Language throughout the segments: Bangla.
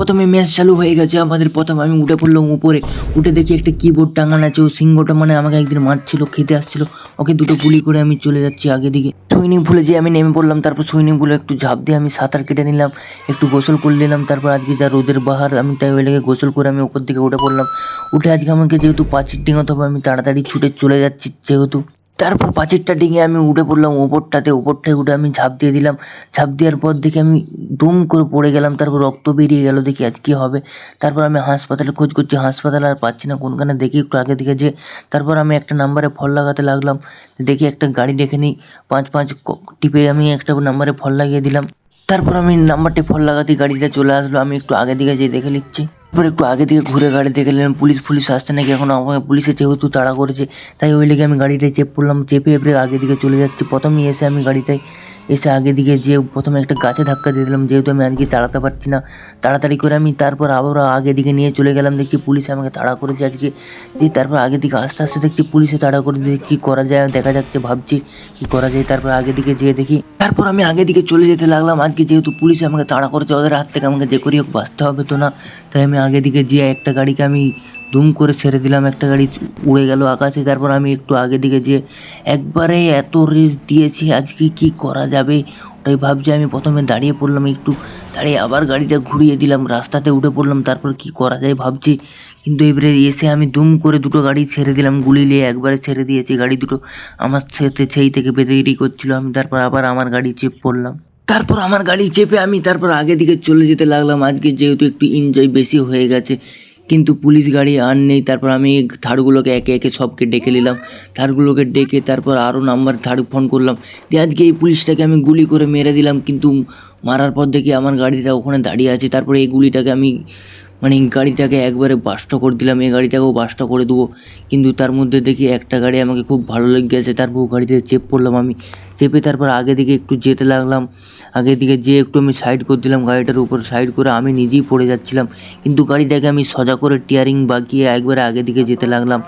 প্রথমে ম্যাচ চালু হয়ে গেছে আমাদের। প্রথমে আমি উঠে পড়লাম উপরে, উঠে দেখি একটা কিবোর্ড টাঙানো আছে। ও সিংহটা মানে আমাকে একদিন মারছিল, খেতে আসছিল। ওকে দুটো গুলি করে আমি চলে যাচ্ছি আগে দিকে। সুইমিং পুলে যেয়ে আমি নেমে পড়লাম। তারপর সুইমিং পুলে একটু ঝাঁপ দিয়ে আমি সাঁতার কেটে নিলাম, একটু গোসল করে নিলাম। তারপর আজকে যা রোদের বাহার, আমি তাই ওই লেগে গোসল করে আমি উপর দিকে উঠে পড়লাম। উঠে আজকে আমাকে যেহেতু পাঁচির ডিঙাতে হবে, আমি তাড়াতাড়ি ছুটে চলে যাচ্ছি যেহেতু। তারপর পাঁচিরটা ডিঙে আমি উঠে পড়লাম উপরটায় উঠে আমি ঝাঁপ দিয়ে দিলাম। ঝাঁপ দেওয়ার পর দেখি আমি দুম করে পড়ে গেলাম। তারপর রক্ত বেরিয়ে গেল। দেখি আজ কী হবে। তারপর আমি হাসপাতালে খোঁজ করছি, হাসপাতালে আর পাচ্ছি না কোনখানে। দেখি একটু আগে দিকে যে তারপর আমি একটা নাম্বারে ফোন লাগাতে লাগলাম। দেখি একটা গাড়ি ডেকে নিই। 5 5 টিপে আমি একটা নাম্বারে ফোন লাগিয়ে দিলাম। তারপর আমি নাম্বারটি ফোন লাগাতেই গাড়িটা চলে আসলো। আমি একটু আগে দিকে যেয়ে দেখে নিচ্ছি। তারপর একটু আগে দিকে ঘুরে গাড়ি দেখে নিলাম পুলিশ আসছে নাকি এখন। আমাকে পুলিশে যেহেতু তাড়া করেছে, তাই ওই লেগে আমি গাড়িটায় চেপ পড়লাম। চেপে এবারে আগে দিকে চলে যাচ্ছি। প্রথমেই এসে আমি গাড়িটায় এসে আগে দিকে যেয়ে প্রথমে একটা গাছে ধাক্কা দিয়ে দিলাম, যেহেতু আমি আজকে চালাতে পারছি না। তাড়াতাড়ি করে আমি তারপর আবার আগে দিকে নিয়ে চলে গেলাম। দেখছি পুলিশ আমাকে তাড়া করেছে আজকে। দিয়ে তারপর আগে দিকে আস্তে আস্তে দেখছি পুলিশে তাড়া করে দিয়ে কী করা যায় দেখা যাচ্ছে, ভাবছি কী করা যায়। তারপর আগে দিকে যেয়ে দেখি, তারপর আমি আগে দিকে চলে যেতে লাগলাম। আজকে যেহেতু পুলিশ আমাকে তাড়া করেছে, ওদের হাত থেকে আমাকে যে করি হোক বাঁচতে হবে তো না। তাই আমি আগে দিকে যেয়ে একটা গাড়িকে আমি দুম করে ছেড়ে দিলাম। একটা গাড়ি উড়ে গেল আকাশে। তারপর আমি একটু আগে দিকে যেয়ে একবারে এত রেস দিয়েছি আজকে কি করা যাবে ওটাই ভাবছি। আমি প্রথমে দাঁড়িয়ে পড়লাম, একটু দাঁড়িয়ে আবার গাড়িটা ঘুরিয়ে দিলাম, রাস্তাতে উঠে পড়লাম। তারপর কি করা যায় ভাবছি, কিন্তু এবারে এসে আমি দুম করে দুটো গাড়ি ছেড়ে দিলাম। গুলি নিয়ে একবারে ছেড়ে দিয়েছি। গাড়ি দুটো আমার সাথে সেই থেকে বেদাগিরি করছিল। আমি তারপর আবার আমার গাড়ি চেপ পড়লাম। তারপর আমার গাড়ি চেপে আমি তারপর আগে দিকে চলে যেতে লাগলাম। আজকে যেহেতু একটু এনজয় বেশি হয়ে গেছে, কিন্তু পুলিশ গাড়ি আর নেই। তারপর আমি থার্ডগুলোকে একে একে সবকে ডেকে নিলাম। থার্ডগুলোকে ডেকে তারপর আরও নাম্বার থার্ড ফোন করলাম। দিয়ে আজকে এই পুলিশটাকে আমি গুলি করে মেরে দিলাম, কিন্তু মারার পর দেখি আমার গাড়িটা ওখানে দাঁড়িয়ে আছে। তারপরে এই গুলিটাকে আমি মানে গাড়িটাকে একবারে বাস্ট করে দিলাম। এই গাড়িটাকেও বাস্ট করে দেবো, কিন্তু তার মধ্যে দেখি একটা গাড়ি আমাকে খুব ভালো লেগে গেছে। তারপর গাড়িতে চেপ পড়লাম আমি। চেপে তারপর আগে দিকে একটু যেতে লাগলাম। আগের দিকে যেয়ে একটু আমি সাইড করে দিলাম, গাড়িটার উপর সাইড করে আমি নিজেই পড়ে যাচ্ছিলাম। কিন্তু গাড়িটাকে আমি সোজা করে টিয়ারিং বাঁকিয়ে একবারে আগে দিকে যেতে লাগলাম।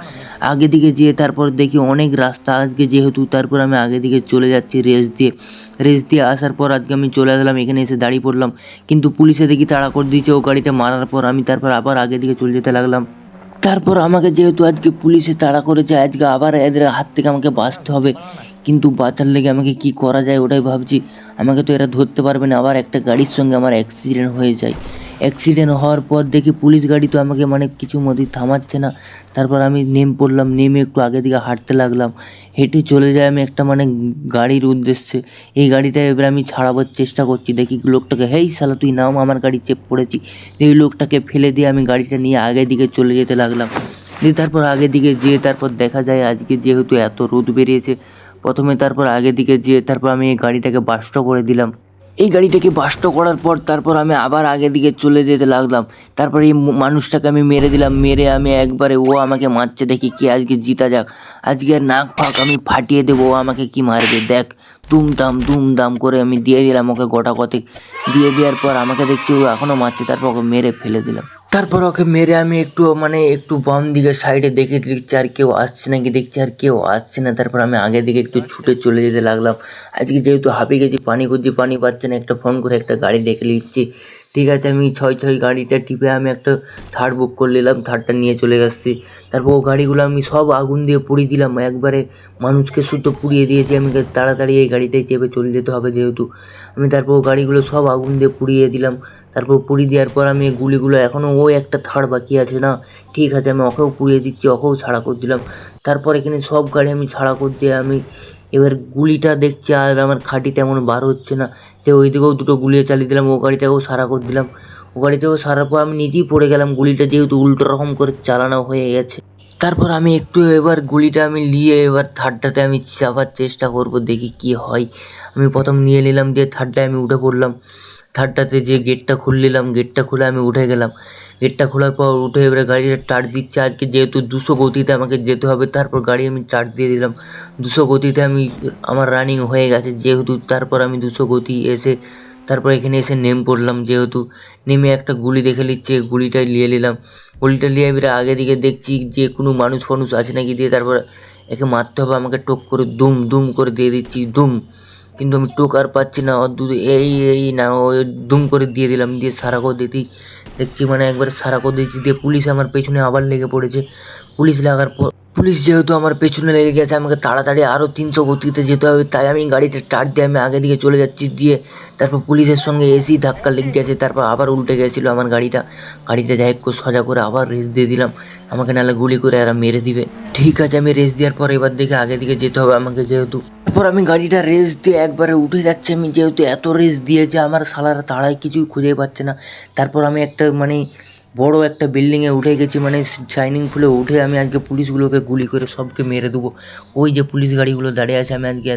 আগে দিকে যেয়ে তারপর দেখি অনেক রাস্তা আজকে যেহেতু, তারপর আমি আগে দিকে চলে যাচ্ছি রেস দিয়ে আসার পর আজকে আমি চলে আসলাম এখানে, এসে দাঁড়িয়ে পড়লাম। কিন্তু পুলিশে দেখি তাড়া করে দিয়েছে। ও গাড়িটা মারার পর আমি তারপর আবার আগে দিকে চলে যেতে লাগলাম। তারপর আমাকে যেহেতু আজকে পুলিশে তাড়া করেছে, আজকে আবার এদের হাত থেকে আমাকে বাঁচতে হবে। কিন্তু বাঁচার লেগে আমাকে কি করা যায় ওটাই ভাবছি। আমাকে তো এরা ধরতে পারবে না। আবার একটা গাড়ির সঙ্গে আমার অ্যাক্সিডেন্ট হয়ে যায়। অ্যাক্সিডেন্ট হওয়ার পর দেখি পুলিশ গাড়ি তো আমাকে মানে কিছু মতেই থামাচ্ছে না। তারপর আমি পড়লাম, নেমে একটু আগে দিকে হাঁটতে লাগলাম। হেঁটে চলে যাই আমি একটা মানে গাড়ির উদ্দেশ্যে। এই গাড়িটা এবার আমি ছাড়াবার চেষ্টা করছি। দেখি লোকটাকে, হেই শালা তুই নাম, আমার গাড়ি চেপ পড়েছি। এই লোকটাকে ফেলে দিয়ে আমি গাড়িটা নিয়ে আগের দিকে চলে যেতে লাগলাম। দিয়ে তারপর আগের দিকে যেয়ে তারপর দেখা যায় আজকে যেহেতু এত রোদ বেরিয়েছে, প্রথমে তারপর আগের দিকে যেয়ে তারপর আমি এই গাড়িটাকে বাস্ট করে দিলাম। এই গাড়িটাকে বাস্ট করার পর তারপর আমি আবার আগের দিকে চলে যেতে লাগলাম। তারপর এই মানুষটাকে আমি মেরে দিলাম। মেরে আমি একবারে, ও আমাকে মারছে দেখি কি আজকে জিতা যাক, আজকে নাক ফাঁক আমি ফাটিয়ে দেবো। ও আমাকে কি মারবে দেখ। দুমদাম করে আমি দিয়ে দিলাম ওকে গোটা কতেক। দিয়ে দেওয়ার পর আমাকে দেখছি ও এখনও মারছে। তারপর ওকে মেরে ফেলে দিলাম। তারপর ওকে মেরে আমি একটু বাম দিকে সাইডে দেখে দেখছি আর কেউ আসছে নাকি, দেখছি আর কেউ আসছে না। তারপর আমি আগের দিকে একটু ছুটে চলে যেতে লাগলাম। আজকে যেহেতু হাঁপিয়ে গেছি, পানি খুঁজছি, পানি পাচ্ছে না। একটা ফোন করে একটা গাড়ি ডেকে নিচ্ছি। ঠিক আছে, আমি 6 গাড়িটা টিপে আমি একটা থার্ড বুক করে নিলাম। থার্ডটা নিয়ে চলে গেছি। তারপর ও গাড়িগুলো আমি সব আগুন দিয়ে পুড়িয়ে দিলাম। একবারে মানুষকে শুদ্ধ পুড়িয়ে দিয়েছি আমি। তাড়াতাড়ি এই গাড়িটায় চেপে চলে যেতে হবে যেহেতু। আমি তারপর ও গাড়িগুলো সব আগুন দিয়ে পুড়িয়ে দিলাম। তারপর পুড়িয়ে দেওয়ার পর আমি গুলিগুলো, এখনও ও একটা থার্ড বাকি আছে না, ঠিক আছে আমি ওকেও পুড়িয়ে দিচ্ছি, ওকেও ছাড়া করে দিলাম। তারপর এখানে সব গাড়ি আমি ছাড়া করে দিয়ে আমি এবার গুলিটা দেখছি আর আমার খাঁটি তেমন বার হচ্ছে না। তো ওই দিকেও দুটো গুলি চালিয়ে দিলাম, ও গাড়িটাকেও সারা করে দিলাম। ও গাড়িটাকেও সারার পর আমি নিজেই পড়ে গেলাম, গুলিটা যেহেতু উল্টো রকম করে চালানো হয়ে গেছে। তারপর আমি একটু এবার গুলিটা আমি নিয়ে এবার থার্ডটাতে আমি চাপার চেষ্টা করব, দেখি কি হয়। আমি প্রথম নিয়ে নিলাম, দিয়ে থার্ডটায় আমি উঠে পড়লাম। থার্ডটাতে যে গেটটা খুললাম, গেটটা খুলে আমি উঠে গেলাম। গেটটা খোলার পর উঠে এবারে গাড়িটা স্টার্ট দিচ্ছে। আজকে যেহেতু 200 গতিতে আমাকে যেতে হবে, তারপর গাড়ি আমি স্টার্ট দিয়ে দিলাম। 200 গতিতে আমার রানিং হয়ে গেছে যেহেতু। তারপর আমি 200 গতি এসে তারপর এখানে এসে পড়লাম যেহেতু। নেমে একটা গুলি দেখে নিচ্ছে, গুলিটাই নিয়ে নিলাম। গুলিটা নিয়ে এবারে আগে দিকে দেখছি যে কোনো মানুষ আছে নাকি, দিয়ে তারপর একে মারতে হবে আমাকে। টোক করে দুম করে দিয়ে দিচ্ছি। কিন্তু আমি টোকার পাচ্ছি না। এই না ওই দুম করে দিয়ে দিলাম, দিয়ে সারা করে দিতেই দেখছি মানে একবারে সারা করে দিয়েছি, দিয়ে পুলিশ আমার পেছনে আবার লেগে পড়েছে। পুলিশ লাগার পর পুলিশ যেহেতু আমার পেছনে লেগে গেছে, আমাকে তাড়াতাড়ি আরও 300 গতিতে যেতে হবে, তাই আমি গাড়িটা স্টার্ট দিয়ে আমি আগে দিকে চলে যাচ্ছি। দিয়ে তারপর পুলিশের সঙ্গে এসি ধাক্কা লেগে গেছে, তারপর আবার উল্টে গেছিলো আমার গাড়িটা। যাই হোক করে সোজা করে আবার রেস দিয়ে দিলাম, আমাকে নাহলে গুলি করে এরা মেরে দিবে। ঠিক আছে, আমি রেস দেওয়ার পর এবার দেখে আগে দিকে যেতে হবে আমাকে, যেহেতু তারপর আমি গাড়িটা রেস দিয়ে একবারে উঠে যাচ্ছে। আমি যেহেতু এত রেস দিয়েছে, আমার শালারা তাড়ায় কিছুই খুঁজে পাচ্ছে না। তারপর আমি একটা মানে বড় একটা বিল্ডিংয়ে উঠে গেছি, মানে শাইনিং পুলে উঠে আমি আজকে পুলিশগুলোকে গুলি করে সবকে মেরে দেবো। ওই যে পুলিশ গাড়িগুলো দাঁড়িয়ে আছে, আমি আজকে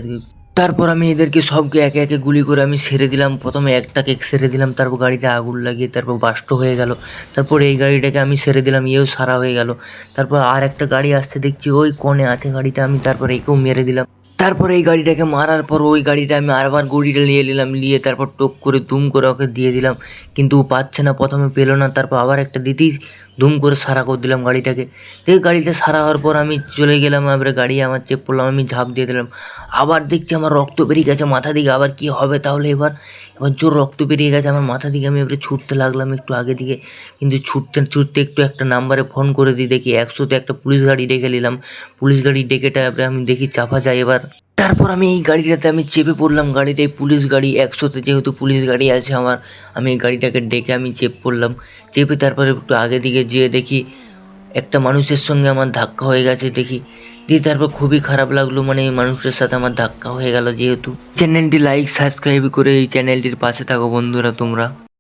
তারপর আমি এদেরকে সবকে একে একে গুলি করে আমি সেরে দিলাম। প্রথমে একটাকে সেরে দিলাম, তারপর গাড়িটা আগুন লাগিয়ে তারপর বাস্ট হয়ে গেল। তারপর এই গাড়িটাকে আমি সেরে দিলাম, এও সারা হয়ে গেল। তারপর আর একটা গাড়ি আসছে দেখছি, ওই কোণে আছে গাড়িটা, আমি তারপর একেও মেরে দিলাম। তারপর এই গাড়িটাকে মারার পর ওই গাড়িটা আমি আরবার গুড়িটা নিয়ে নিলাম, নিয়ে তারপর টোক করে দুম করে ওকে দিয়ে দিলাম। কিন্তু ও পাচ্ছে না, প্রথমে পেলো না, তারপর আবার একটা দিতেই দুম করে সারা করে দিলাম গাড়িটাকে। দেখি গাড়িটা সারা হওয়ার পর আমি চলে গেলাম, এবারে গাড়ি আমার চেক করলাম, আমি ঝাঁপ দিয়ে দিলাম। আবার দেখছি আমার রক্ত বেরিয়ে গেছে মাথা দিকে। আবার কি হবে তাহলে? এবার জোর রক্ত বেরিয়ে গেছে আমার মাথা দিকে। আমি এবারে ছুটতে লাগলাম একটু আগে দিকে, কিন্তু ছুটতে ছুটতে একটু একটা নাম্বারে ফোন করে দিই, দেখি 100-তে একটা পুলিশ গাড়ি ডেকে নিলাম। পুলিশ গাড়ি ডেকেটা এবারে আমি দেখি চাপা যায় এবার। তারপর আমি এই গাড়িটাতে আমি চেপে পড়লাম, গাড়িটাই পুলিশ গাড়ি 100-তে যেহেতু পুলিশ গাড়ি আছে আমার, আমি এই গাড়িটাকে ডেকে আমি চেপে পড়লাম। চেপে তারপরে একটু আগে দিকে যেয়ে দেখি একটা মানুষের সঙ্গে আমার ধাক্কা হয়ে গেছে দেখি। দিয়ে তারপর খুবই খারাপ লাগলো, মানে এই মানুষের সাথে আমার ধাক্কা হয়ে গেল। যেহেতু চ্যানেলটি লাইক সাবস্ক্রাইব করে এই চ্যানেলটির পাশে থাকো বন্ধুরা তোমরা।